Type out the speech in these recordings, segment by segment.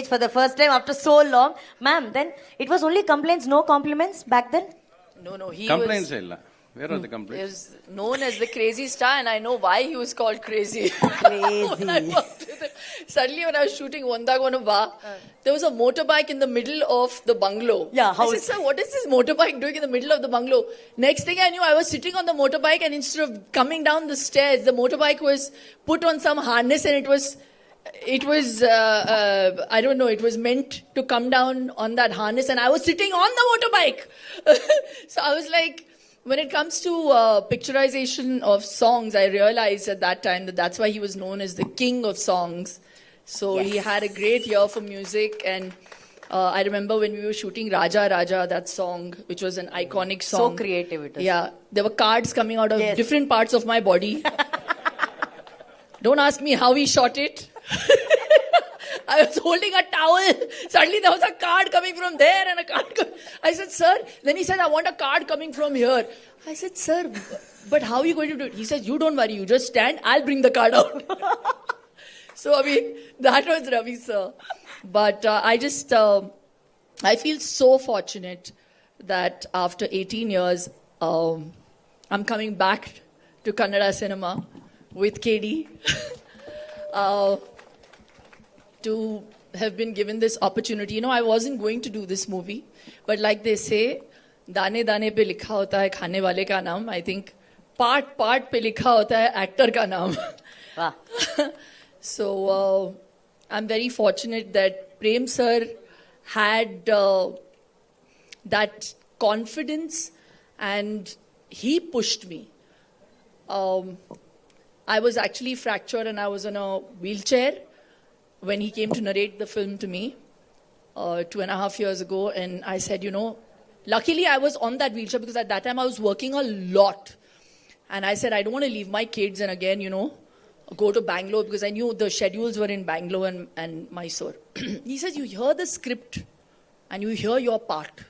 for the first time after so long. Ma'am, then it was only complaints, no compliments back then? No, he Complaints illa. Where are the complaints? was known as the crazy star, and I know why he was called crazy. Crazy. When I worked with him. Suddenly, when I was shooting Ondagonu there was a motorbike in the middle of the bungalow. Yeah, I said, sir, what is this motorbike doing in the middle of the bungalow? Next thing I knew, I was sitting on the motorbike, and instead of coming down the stairs, the motorbike was put on some harness, and it was I don't know, it was meant to come down on that harness, and I was sitting on the motorbike. So I was like, when it comes to picturization of songs, I realized at that time that that's why he was known as the king of songs. So he had a great ear for music, and I remember when we were shooting Raja Raja, that song, which was an iconic song. So creative it is. Yeah, there were cards coming out of different parts of my body. Don't ask me how he shot it. I was holding a towel. Suddenly there was a card coming from there and a card I said, sir. Then he said, I want a card coming from here. I said, sir, but how are you going to do it? He says, you don't worry. You just stand. I'll bring the card out. So, I mean, that was Ravi, sir. But I feel so fortunate that after 18 years, I'm coming back to Kannada cinema with KD. To have been given this opportunity. You know, I wasn't going to do this movie, but like they say, दाने दाने पे लिखा होता है खाने वाले का नाम. I think part पे लिखा होता है actor का नाम. Wow. So I'm very fortunate that Prem sir had that confidence, and he pushed me. I was actually fractured and I was on a wheelchair when he came to narrate the film to me 2.5 years ago. And I said, you know, luckily I was on that wheelchair because at that time I was working a lot. And I said, I don't want to leave my kids and again, you know, go to Bangalore, because I knew the schedules were in Bangalore and Mysore. He says, you hear the script and you hear your part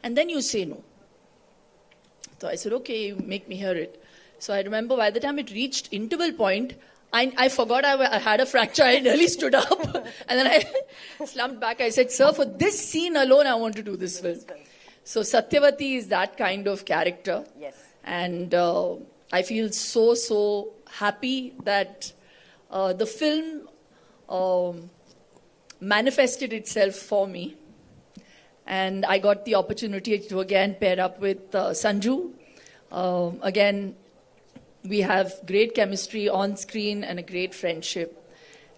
and then you say no. So I said, okay, you make me hear it. So I remember by the time it reached interval point, I forgot I had a fracture. I nearly stood up. And then I slumped back. I said, sir, for this scene alone, I want to do this film. So Satyavati is that kind of character. Yes. And I feel so happy that the film manifested itself for me. And I got the opportunity to again pair up with Sanju. Again, we have great chemistry on screen and a great friendship.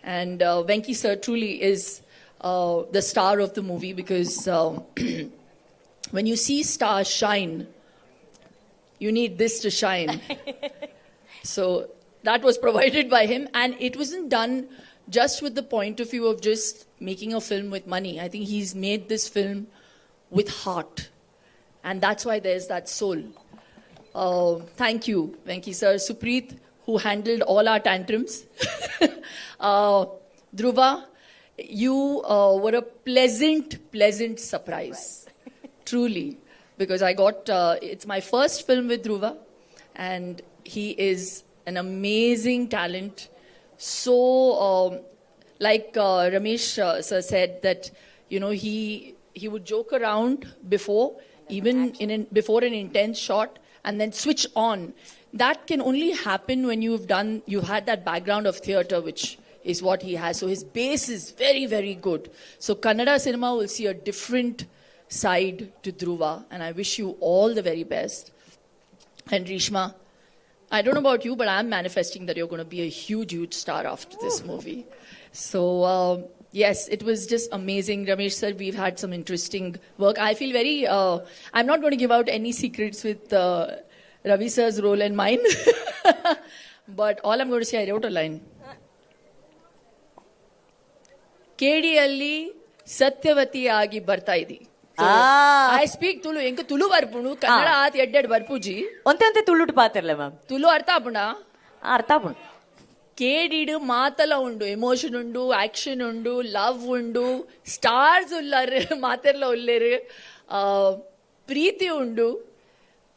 And Venki sir truly is the star of the movie, because when you see stars shine, you need this to shine. So that was provided by him, and it wasn't done just with the point of view of just making a film with money. I think he's made this film with heart, and that's why there's that soul. Thank you, Venki sir. Supreet, who handled all our tantrums. Dhruva, you were a pleasant surprise. Truly. Because I got, it's my first film with Dhruva, and he is an amazing talent. So, like Ramesh sir said, that, you know, he would joke around before, even before an intense shot, and then switch on. That can only happen when you've had that background of theatre, which is what he has. So his base is very, very good. So Kannada cinema will see a different side to Dhruva, and I wish you all the very best. And Rishma, I don't know about you, but I'm manifesting that you're going to be a huge star after this movie. So yes, it was just amazing. Ramesh sir, we've had some interesting work. I feel very, I'm not going to give out any secrets with Ravi sir's role and mine. But all I'm going to say, I wrote a line. KD-alli Satyavati agi barta idi. I speak Tulu. Enku Tulu varpunu. Kannada aat edded varpuji. Onte Tulu patirle, ma'am. Tulu artha apuna. Artha apuna. ಕೇಡಿಡು ಮಾತಲ್ಲ ಉಂಡು, emotion ಉಂಡು, action ಉಂಡು, love ಉಂಡು, stars ಉಲ್ಲಾರು ಮಾತೆಲ್ಲ ಉಲ್ಲೇರು, ಪ್ರೀತಿ ಉಂಡು.